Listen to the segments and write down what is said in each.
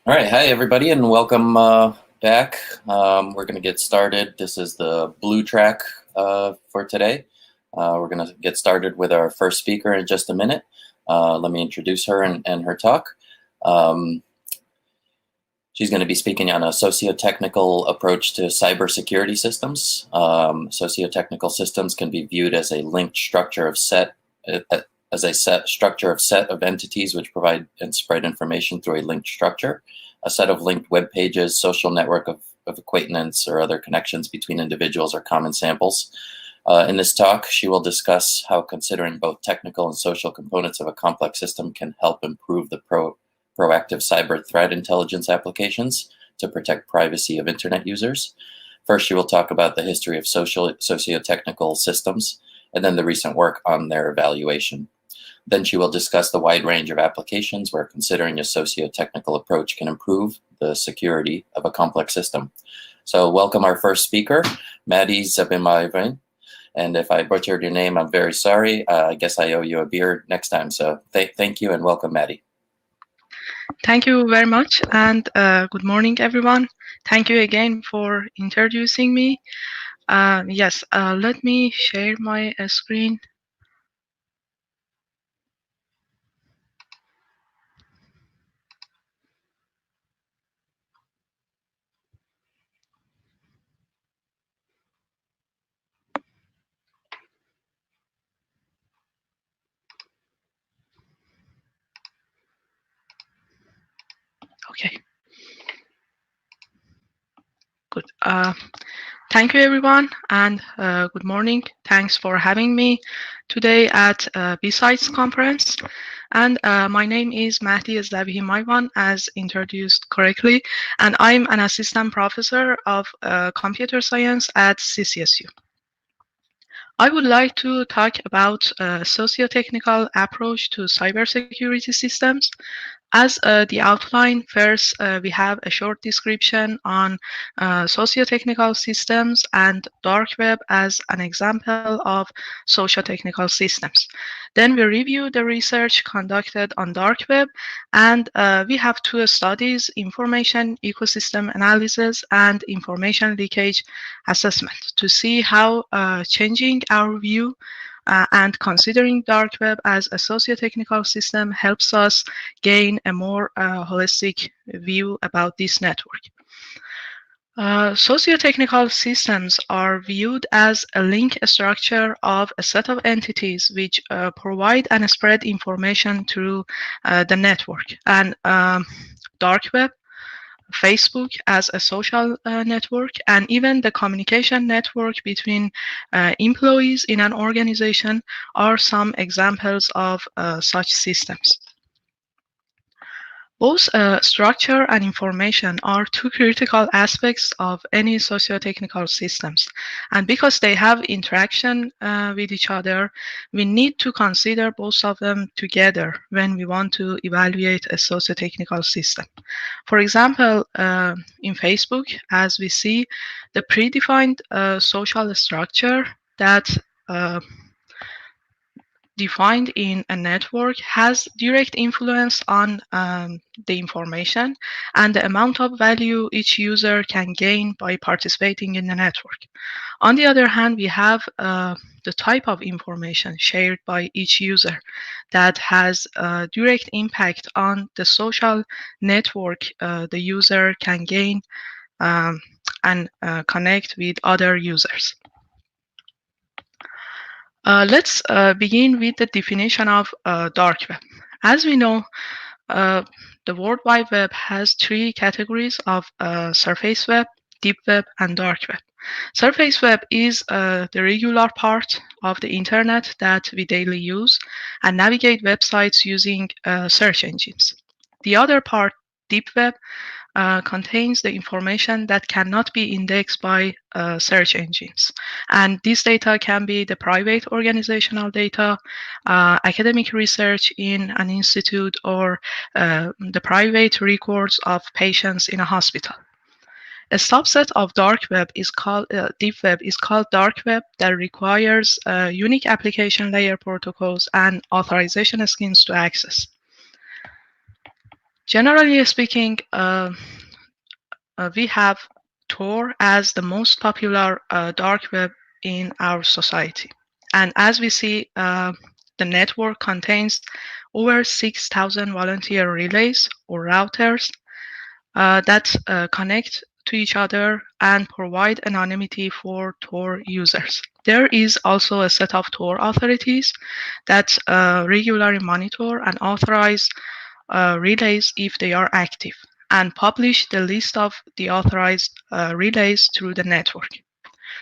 All right, hi everybody, and welcome back. We're going to get started. This is the blue track for today. We're going to get started with our first speaker in just a minute. Let me introduce her and her talk. She's going to be speaking on a socio-technical approach to cybersecurity systems. Socio-technical systems can be viewed as a linked structure of set of entities which provide and spread information through a linked structure, a set of linked web pages, social network of acquaintance or other connections between individuals or common samples. In this talk, she will discuss how considering both technical and social components of a complex system can help improve the proactive cyber threat intelligence applications to protect privacy of internet users. First, she will talk about the history of socio-technical systems and then the recent work on their evaluation. Then she will discuss the wide range of applications where considering a socio-technical approach can improve the security of a complex system. So welcome our first speaker, Mahdieh Zabihimayvan. And if I butchered your name, I'm very sorry. I guess I owe you a beer next time. So thank you and welcome, Mahdieh. Thank you very much, and good morning, everyone. Thank you again for introducing me. Yes, let me share my screen. Okay. Good. Thank you, everyone, and good morning. Thanks for having me today at BSides conference. And my name is Mahdieh Zabihimayvan, as introduced correctly, and I'm an assistant professor of computer science at CCSU. I would like to talk about a socio-technical approach to cybersecurity systems. As the outline, first we have a short description on socio-technical systems and dark web as an example of socio-technical systems. Then we review the research conducted on dark web, and we have two studies: information ecosystem analysis and information leakage assessment, to see how changing our view and considering dark web as a socio-technical system helps us gain a more holistic view about this network. Socio-technical systems are viewed as a link structure of a set of entities which provide and spread information through the network. And dark web, Facebook as a social network, and even the communication network between employees in an organization are some examples of such systems. Both structure and information are two critical aspects of any socio-technical systems. And because they have interaction with each other, we need to consider both of them together when we want to evaluate a socio-technical system. For example, in Facebook, as we see, the predefined social structure that defined in a network has direct influence on the information and the amount of value each user can gain by participating in the network. On the other hand, we have the type of information shared by each user that has a direct impact on the social network the user can gain and connect with other users. Let's begin with the definition of dark web. As we know, the World Wide Web has three categories of surface web, deep web, and dark web. Surface web is the regular part of the internet that we daily use and navigate websites using search engines. The other part, deep web, contains the information that cannot be indexed by search engines. And this data can be the private organizational data, academic research in an institute, or the private records of patients in a hospital. A subset of dark web is called deep web is called dark web that requires unique application layer protocols and authorization schemes to access. Generally speaking, we have Tor as the most popular dark web in our society. And as we see, the network contains over 6,000 volunteer relays or routers that connect to each other and provide anonymity for Tor users. There is also a set of Tor authorities that regularly monitor and authorize relays if they are active, and publish the list of the authorized relays through the network.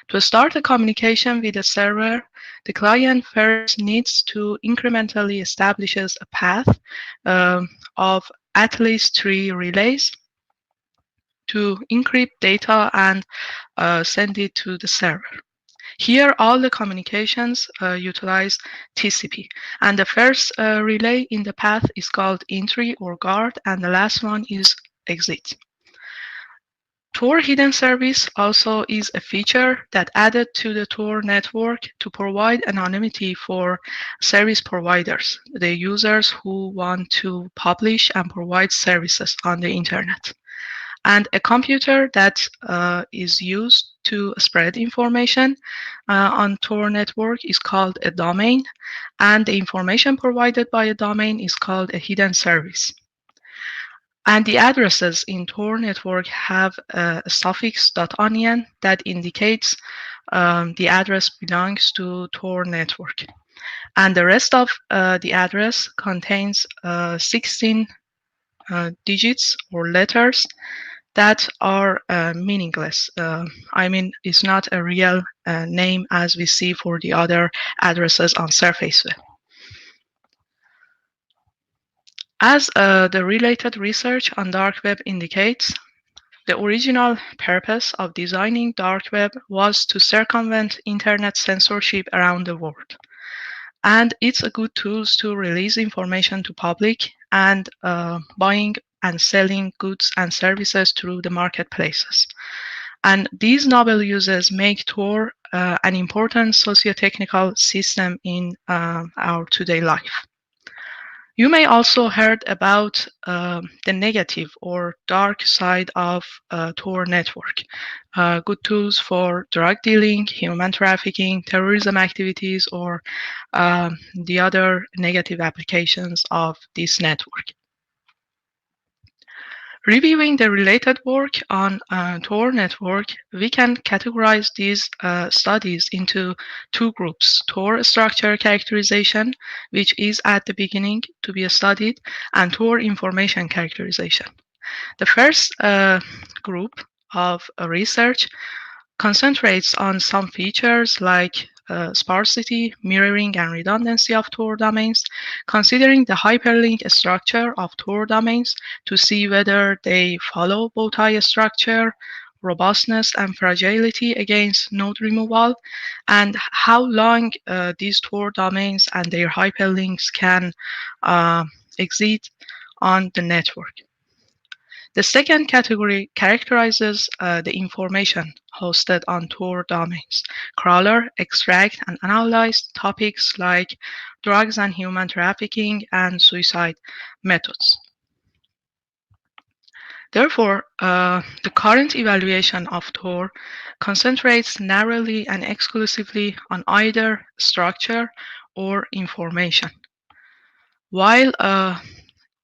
To start a communication with a server, the client first needs to incrementally establish a path of at least 3 relays to encrypt data and send it to the server. Here, all the communications utilize TCP, and the first relay in the path is called entry or guard, and the last one is exit. Tor hidden service also is a feature that added to the Tor network to provide anonymity for service providers, the users who want to publish and provide services on the internet. And a computer that is used to spread information on Tor network is called a domain, and the information provided by a domain is called a hidden service. And the addresses in Tor network have a suffix .onion that indicates the address belongs to Tor network. And the rest of the address contains 16 digits or letters that are meaningless. I mean, it's not a real name as we see for the other addresses on surface web. As the related research on dark web indicates, the original purpose of designing dark web was to circumvent internet censorship around the world. And it's a good tool to release information to public and buying and selling goods and services through the marketplaces. And these novel uses make Tor an important socio-technical system in our today life. You may also heard about the negative or dark side of Tor network. Good tools for drug dealing, human trafficking, terrorism activities, or the other negative applications of this network. Reviewing the related work on Tor network, we can categorize these studies into 2 groups: Tor structure characterization, which is at the beginning to be studied, and Tor information characterization. The first group of research concentrates on some features like sparsity, mirroring, and redundancy of Tor domains, considering the hyperlink structure of Tor domains to see whether they follow bowtie structure, robustness, and fragility against node removal, and how long these Tor domains and their hyperlinks can exist on the network. The second category characterizes the information hosted on Tor domains, crawler, extract, and analyze topics like drugs and human trafficking and suicide methods. Therefore, the current evaluation of Tor concentrates narrowly and exclusively on either structure or information. While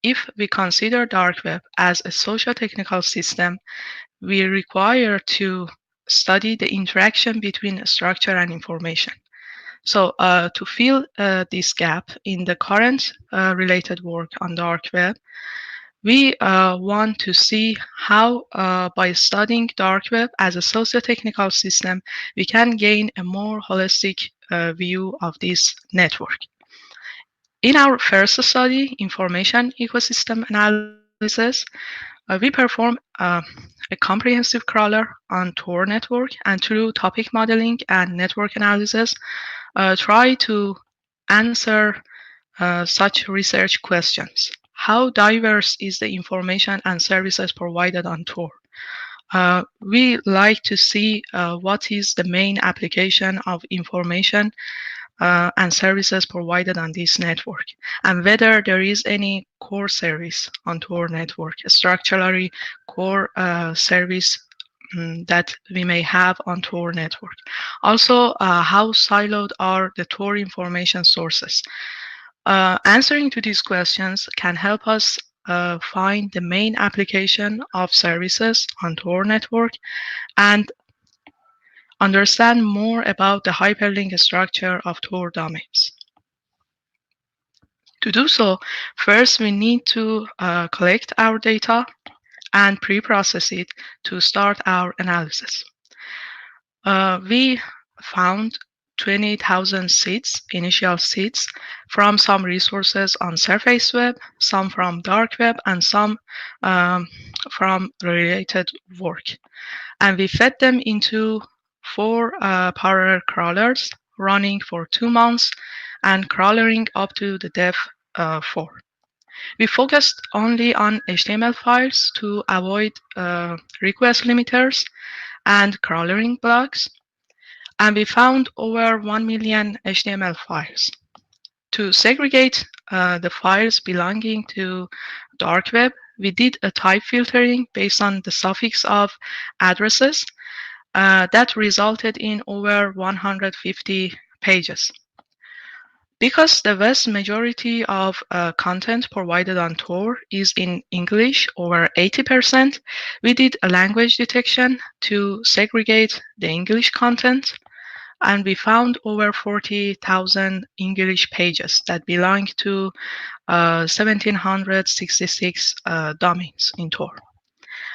if we consider dark web as a socio-technical system, we require to study the interaction between structure and information. So to fill this gap in the current related work on dark web, we want to see how by studying dark web as a socio-technical system, we can gain a more holistic view of this network. In our first study, information ecosystem analysis, we perform a comprehensive crawler on Tor network, and through topic modeling and network analysis, try to answer such research questions. How diverse is the information and services provided on Tor? We like to see what is the main application of information and services provided on this network, and whether there is any core service on Tor network, a structurally core service that we may have on Tor network. Also, how siloed are the Tor information sources? Answering to these questions can help us find the main application of services on Tor network and understand more about the hyperlink structure of Tor domains. To do so, first we need to collect our data and pre-process it to start our analysis. We found 20,000 seeds, initial seeds, from some resources on surface web, some from dark web, and some from related work. And we fed them into 4 parallel crawlers running for 2 months and crawling up to the depth 4. We focused only on HTML files to avoid request limiters and crawling blocks, and we found over 1 million HTML files. To segregate the files belonging to dark web, we did a type filtering based on the suffix of addresses that resulted in over 150 pages. Because the vast majority of content provided on Tor is in English, over 80%, we did a language detection to segregate the English content, and we found over 40,000 English pages that belong to 1,766 domains in Tor.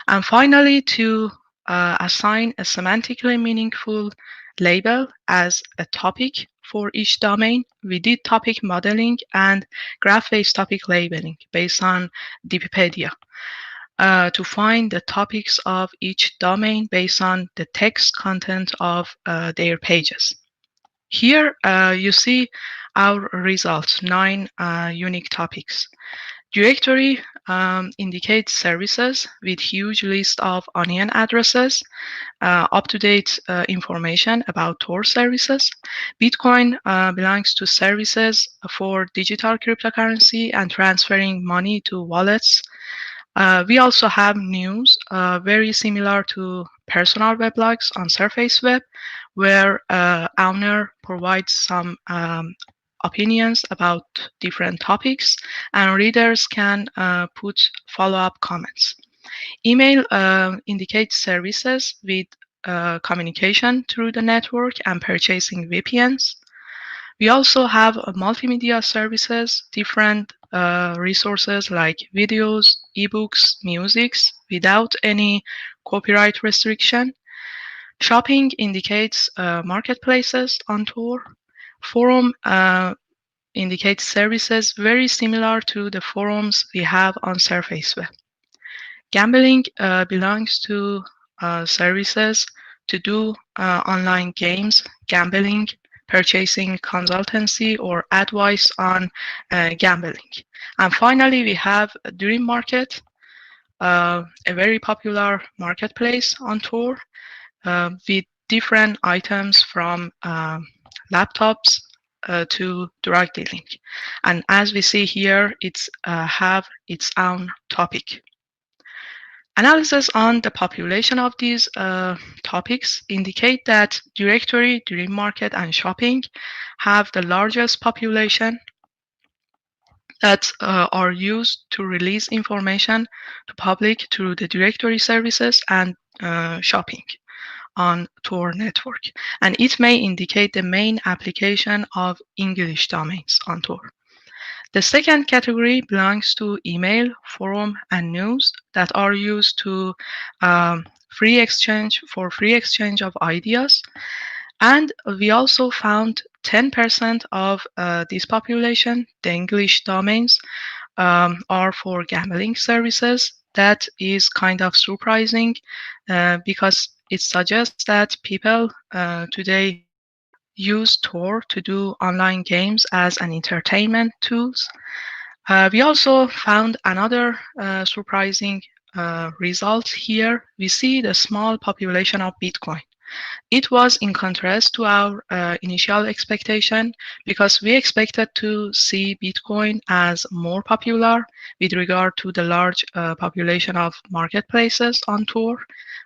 And finally, to assign a semantically meaningful label as a topic for each domain, we did topic modeling and graph-based topic labeling based on Wikipedia to find the topics of each domain based on the text content of their pages. Here you see our results, 9 unique topics. Directory indicates services with huge list of onion addresses, up-to-date information about Tor services. Bitcoin belongs to services for digital cryptocurrency and transferring money to wallets. We also have news very similar to personal weblogs on Surface Web, where owner provides some opinions about different topics, and readers can put follow-up comments. Email indicates services with communication through the network and purchasing VPNs. We also have multimedia services, different resources like videos, ebooks, musics, without any copyright restriction. Shopping indicates marketplaces on Tor. Forum indicates services very similar to the forums we have on Surface Web. Gambling belongs to services to do online games, gambling, purchasing consultancy or advice on gambling. And finally, we have Dream Market, a very popular marketplace on Tor with different items from laptops to drug dealing. And as we see here, it's have its own topic. Analysis on the population of these topics indicate that directory, dream market, and shopping have the largest population that are used to release information to public through the directory services and shopping on Tor network. And it may indicate the main application of English domains on Tor. The second category belongs to email, forum, and news that are used to free exchange of ideas. And we also found 10% of this population, the English domains, are for gambling services. That is kind of surprising because it suggests that people today use Tor to do online games as an entertainment tools. We also found another surprising result here. We see the small population of Bitcoin. It was in contrast to our initial expectation because we expected to see Bitcoin as more popular with regard to the large population of marketplaces on Tor,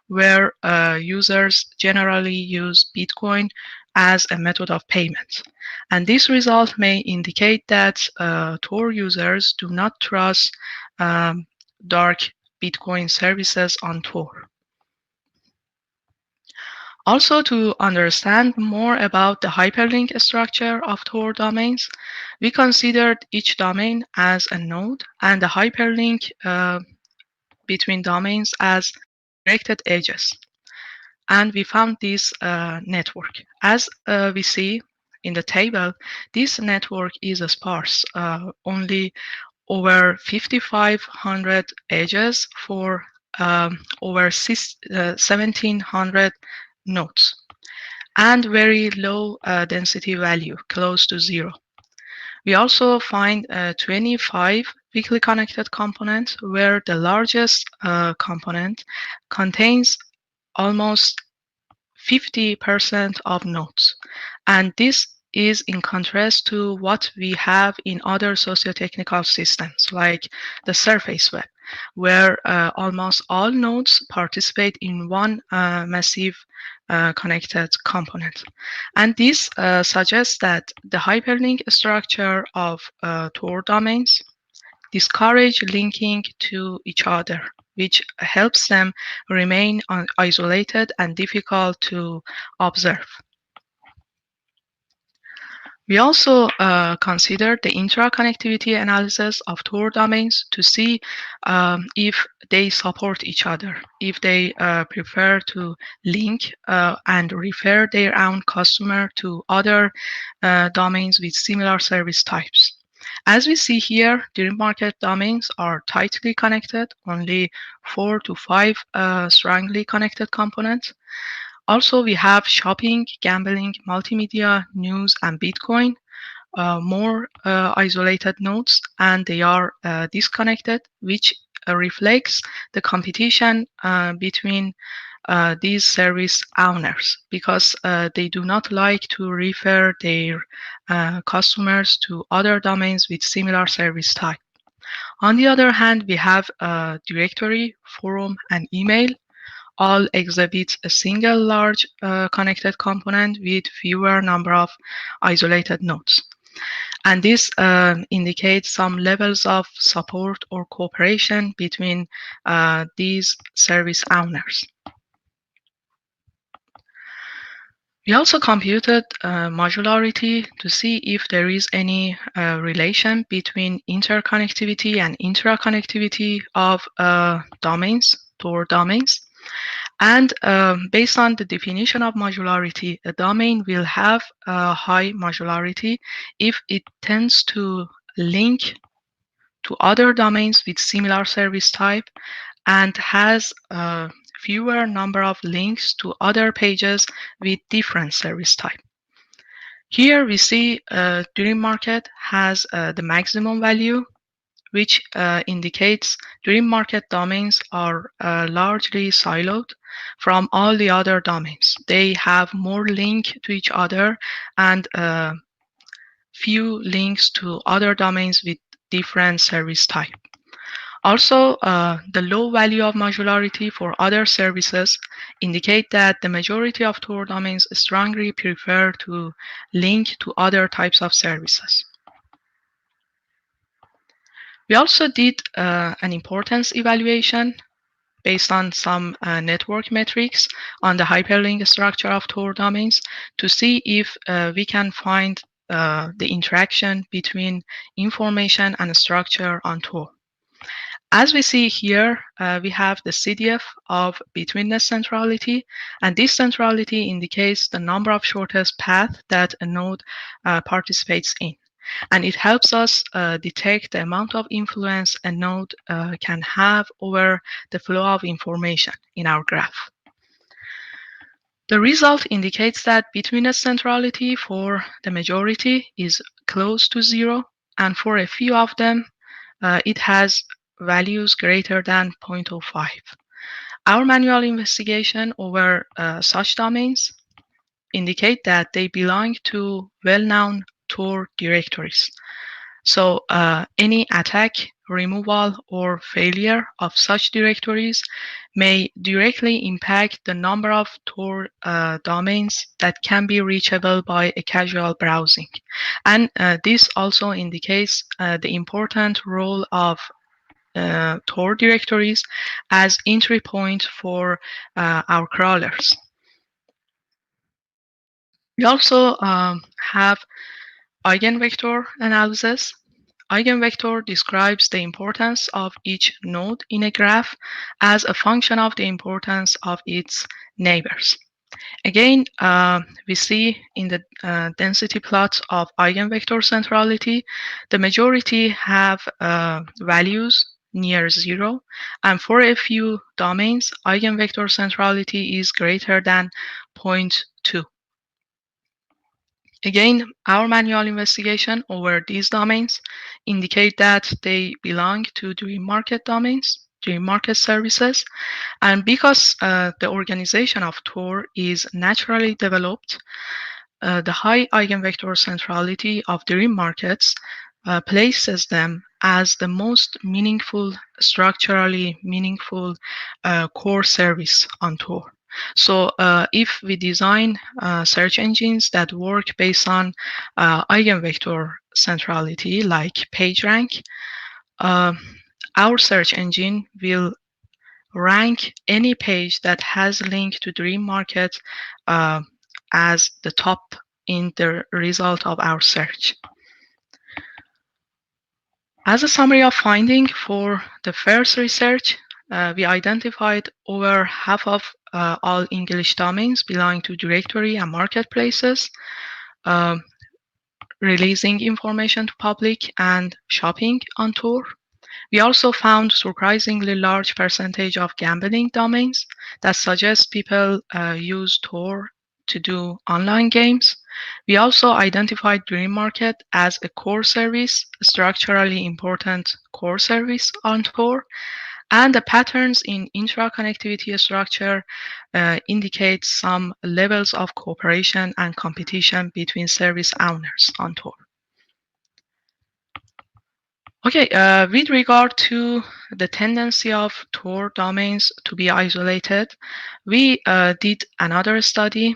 where users generally use Bitcoin as a method of payment. And this result may indicate that Tor users do not trust dark Bitcoin services on Tor. Also, to understand more about the hyperlink structure of Tor domains, we considered each domain as a node and the hyperlink between domains as directed edges. And we found this network. As we see in the table, this network is sparse, only over 5,500 edges for over 1,700 nodes, and very low density value, close to 0. We also find 25 weakly connected components, where the largest component contains almost 50% of nodes. And this is in contrast to what we have in other socio-technical systems, like the surface web, where almost all nodes participate in one massive connected component. And this suggests that the hyperlink structure of Tor domains discourage linking to each other, which helps them remain isolated and difficult to observe. We also considered the intra-connectivity analysis of Tor domains to see if they support each other, if they prefer to link and refer their own customer to other domains with similar service types. As we see here, direct market domains are tightly connected, only 4 to 5 strongly connected components. Also, we have shopping, gambling, multimedia, news, and Bitcoin, more isolated nodes, and they are disconnected, which reflects the competition between these service owners, because they do not like to refer their customers to other domains with similar service type. On the other hand, we have directory, forum, and email. All exhibit a single large connected component with fewer number of isolated nodes. And this indicates some levels of support or cooperation between these service owners. We also computed modularity to see if there is any relation between interconnectivity and intra-connectivity of domains, Tor domains. And based on the definition of modularity, a domain will have a high modularity if it tends to link to other domains with similar service type and has a fewer number of links to other pages with different service type. Here we see Dream Market has the maximum value, which indicates Dream Market domains are largely siloed from all the other domains. They have more link to each other and few links to other domains with different service type. Also, the low value of modularity for other services indicate that the majority of Tor domains strongly prefer to link to other types of services. We also did an importance evaluation based on some network metrics on the hyperlink structure of Tor domains to see if we can find the interaction between information and structure on Tor. As we see here, we have the CDF of Betweenness centrality, and this centrality indicates the number of shortest paths that a node participates in. And it helps us detect the amount of influence a node can have over the flow of information in our graph. The result indicates that Betweenness centrality for the majority is close to 0, and for a few of them, it has values greater than 0.05. Our manual investigation over such domains indicate that they belong to well-known Tor directories. So any attack, removal, or failure of such directories may directly impact the number of Tor domains that can be reachable by a casual browsing. And this also indicates the important role of Tor directories as entry point for our crawlers. We also have eigenvector analysis. Eigenvector describes the importance of each node in a graph as a function of the importance of its neighbors. Again, we see in the density plots of eigenvector centrality, the majority have values near 0, and for a few domains, eigenvector centrality is greater than 0.2. Again, our manual investigation over these domains indicate that they belong to dream market domains, dream market services, and because the organization of Tor is naturally developed, the high eigenvector centrality of dream markets places them as the most meaningful, structurally meaningful core service on Tor. So if we design search engines that work based on eigenvector centrality, like PageRank, our search engine will rank any page that has link to Dream Market as the top in the result of our search. As a summary of finding for the first research, we identified over half of all English domains belong to directory and marketplaces, releasing information to public and shopping on Tor. We also found surprisingly large percentage of gambling domains that suggests people use Tor to do online games. We also identified Dream Market as a core service, a structurally important core service on Tor, and the patterns in intra-connectivity structure indicate some levels of cooperation and competition between service owners on Tor. Okay, with regard to the tendency of Tor domains to be isolated, we did another study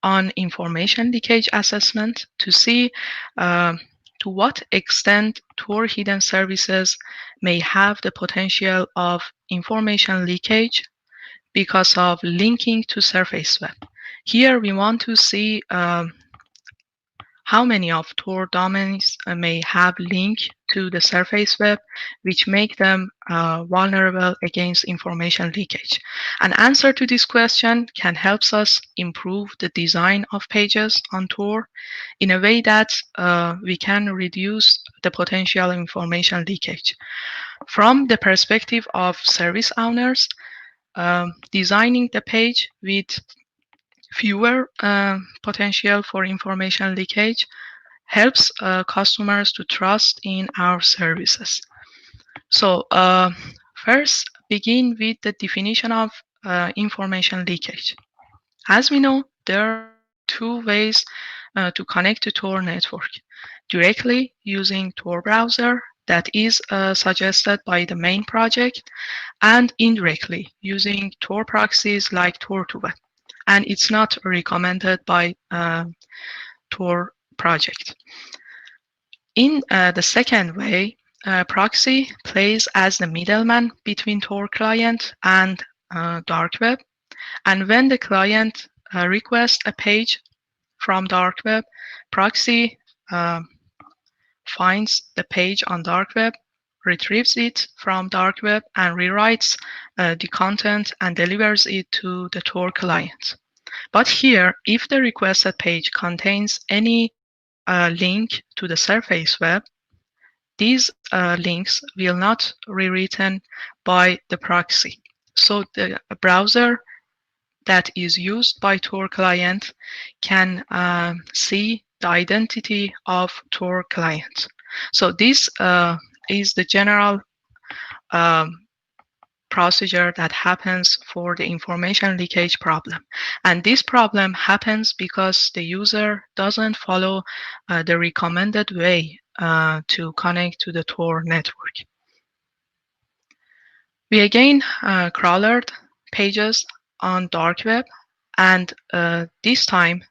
on information leakage assessment to see to what extent Tor hidden services may have the potential of information leakage because of linking to surface web. Here we want to see how many of Tor domains may have link to the surface web, which make them vulnerable against information leakage. An answer to this question can help us improve the design of pages on Tor in a way that we can reduce the potential information leakage. From the perspective of service owners, designing the page with fewer potential for information leakage helps customers to trust in our services. So first, begin with the definition of information leakage. As we know, there are two ways to connect to Tor network. Directly using Tor browser that is suggested by the main project, and indirectly using Tor proxies like Tor2Web. And it's not recommended by Tor project. In the second way, proxy plays as the middleman between Tor client and dark web. And when the client requests a page from dark web, proxy finds the page on dark web, retrieves it from dark web, and rewrites the content and delivers it to the Tor client. But here, if the requested page contains any link to the surface web, these links will not be rewritten by the proxy. So the browser that is used by Tor client can see the identity of Tor client. So this is the general procedure that happens for the information leakage problem. And this problem happens because the user doesn't follow the recommended way to connect to the Tor network. We again crawlered pages on dark web, and this time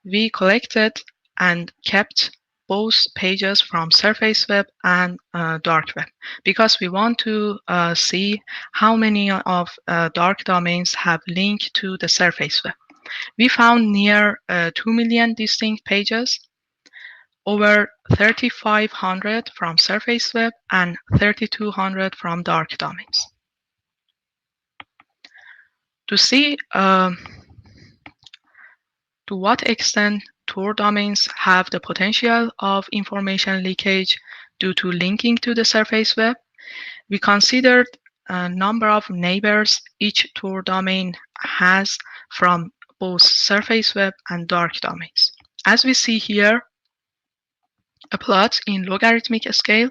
we collected and kept both pages from surface web and dark web, because we want to see how many of dark domains have linked to the surface web. We found near 2 million distinct pages, over 3,500 from surface web and 3,200 from dark domains. To see to what extent Tor domains have the potential of information leakage due to linking to the surface web, we considered a number of neighbors each Tor domain has from both surface web and dark domains. As we see here, a plot in logarithmic scale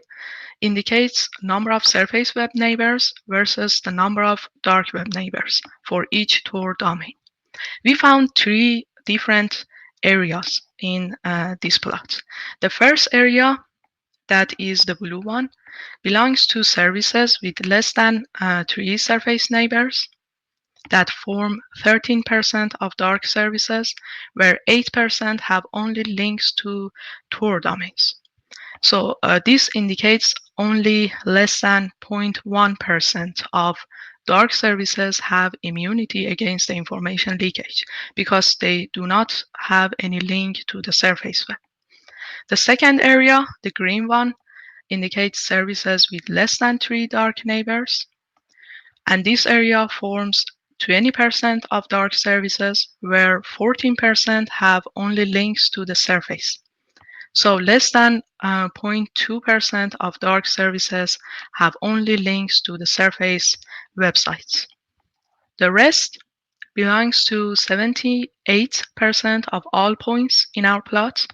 indicates number of surface web neighbors versus the number of dark web neighbors for each Tor domain. We found three different areas in this plot. The first area, that is the blue one, belongs to services with less than 3 surface neighbors that form 13% of dark services, where 8% have only links to Tor domains. So this indicates only less than 0.1% of dark services have immunity against the information leakage because they do not have any link to the surface web. The second area, the green one, indicates services with less than 3 dark neighbors. And this area forms 20% of dark services, where 14% have only links to the surface. So less than 0.2% of dark services have only links to the surface websites. The rest belongs to 78% of all points in our plot,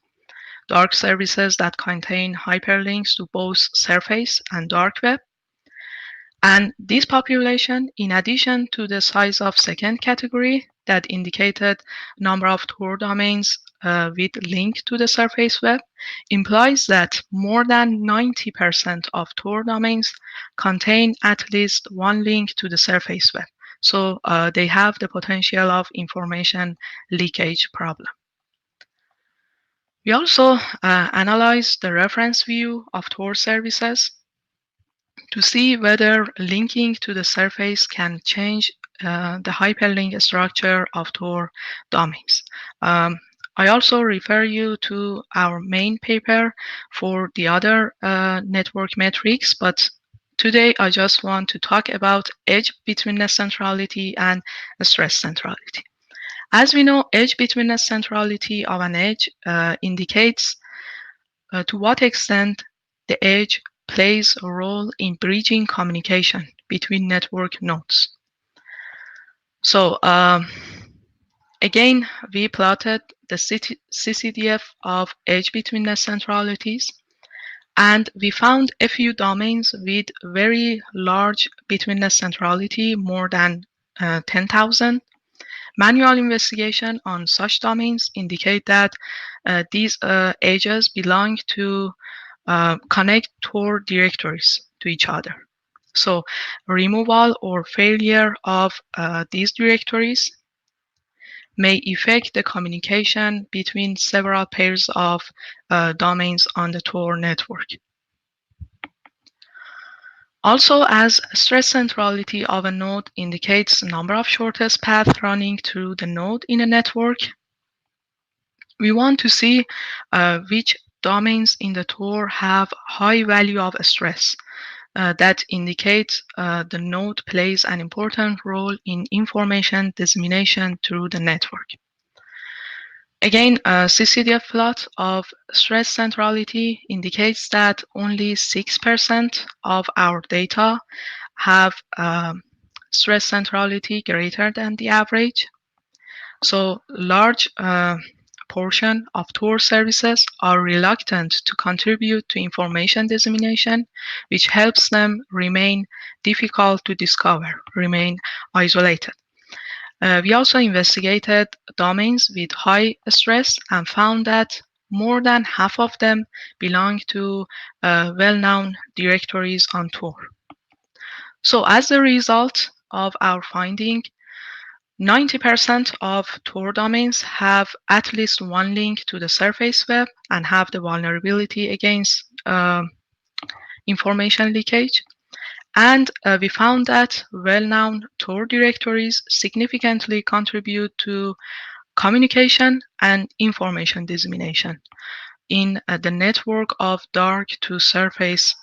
dark services that contain hyperlinks to both surface and dark web. And this population, in addition to the size of second category that indicated number of Tor domains with link to the surface web, implies that more than 90% of Tor domains contain at least one link to the surface web. So they have the potential of information leakage problem. We also analyzed the reference view of Tor services to see whether linking to the surface can change the hyperlink structure of Tor domains. I also refer you to our main paper for the other network metrics, but today I just want to talk about edge betweenness centrality and stress centrality. As we know, edge betweenness centrality of an edge indicates to what extent the edge plays a role in bridging communication between network nodes. So again, we plotted the CCDF of edge betweenness centralities, and we found a few domains with very large betweenness centrality, more than 10,000. Manual investigation on such domains indicate that these edges belong to connect Tor directories to each other. So removal or failure of these directories may affect the communication between several pairs of domains on the Tor network. Also, as stress centrality of a node indicates the number of shortest paths running through the node in a network, we want to see which domains in the Tor have high value of stress that indicates the node plays an important role in information dissemination through the network. Again, a CCDF plot of stress centrality indicates that only 6% of our data have stress centrality greater than the average. So large portion of Tor services are reluctant to contribute to information dissemination, which helps them remain difficult to discover, remain isolated. We also investigated domains with high stress and found that more than half of them belong to well-known directories on Tor. So as a result of our finding, 90% of Tor domains have at least one link to the surface web and have the vulnerability against information leakage. And we found that well-known Tor directories significantly contribute to communication and information dissemination in the network of dark to surface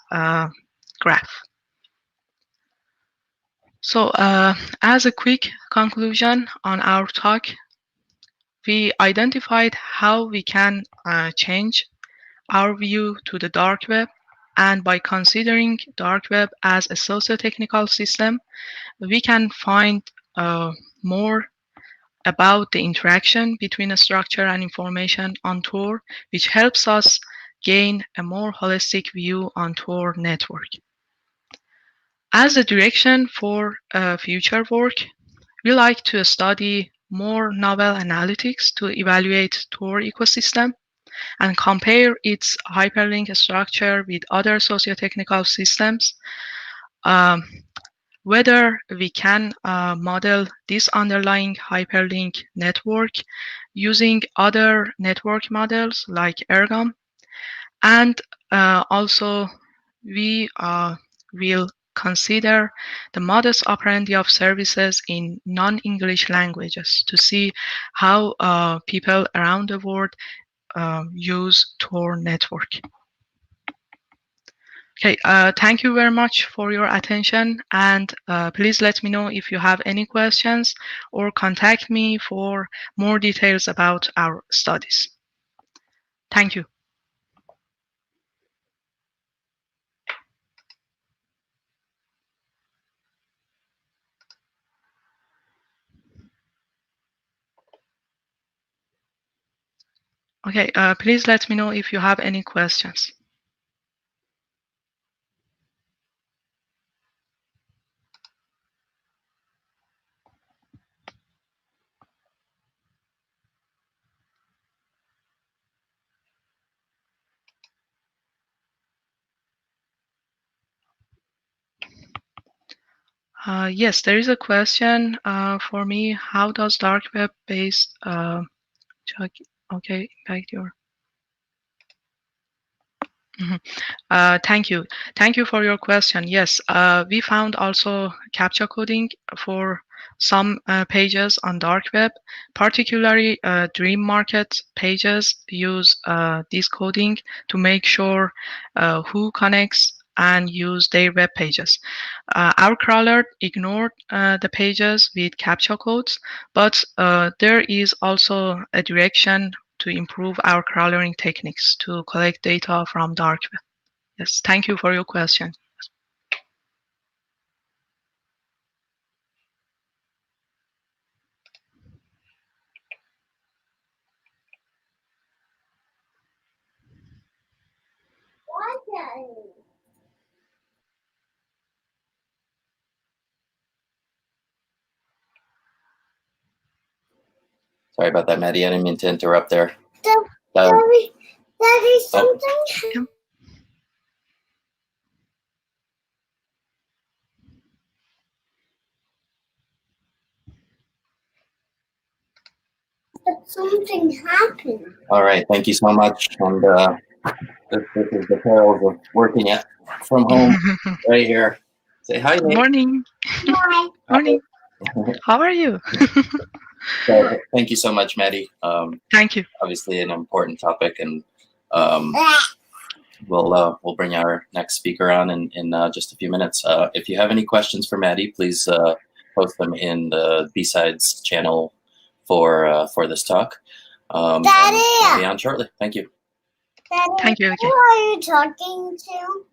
graph. So as a quick conclusion on our talk, we identified how we can change our view to the dark web, and by considering dark web as a socio-technical system, we can find more about the interaction between a structure and information on Tor, which helps us gain a more holistic view on Tor network. As a direction for future work, we like to study more novel analytics to evaluate Tor ecosystem and compare its hyperlink structure with other socio-technical systems, whether we can model this underlying hyperlink network using other network models like ERGOM, and also we will consider the modus operandi of services in non-English languages to see how people around the world use Tor network. Okay, thank you very much for your attention, and please let me know if you have any questions or contact me for more details about our studies. Thank you. Okay, please let me know if you have any questions. Yes, there is a question for me. How does dark web based okay impact your Thank you. Thank you for your question. Yes, we found also CAPTCHA coding for some pages on dark web, particularly dream market pages use this coding to make sure who connects and use their web pages. Our crawler ignored the pages with CAPTCHA codes, but there is also a direction to improve our crawling techniques to collect data from dark web. Yes, thank you for your question. Sorry about that, Mahdieh. I didn't mean to interrupt there. Daddy, something. But something happened. All right, thank you so much. And this is the perils of working from home right here. Say hi, Nate. Morning. Hi. Morning. How are you? So, thank you so much, Mahdieh. Thank you. Obviously, an important topic, and we'll bring our next speaker on in just a few minutes. If you have any questions for Mahdieh, please post them in the BSides channel for this talk. Daddy! We'll be on shortly. Thank you. Daddy, Thank you. Okay. who are you talking to?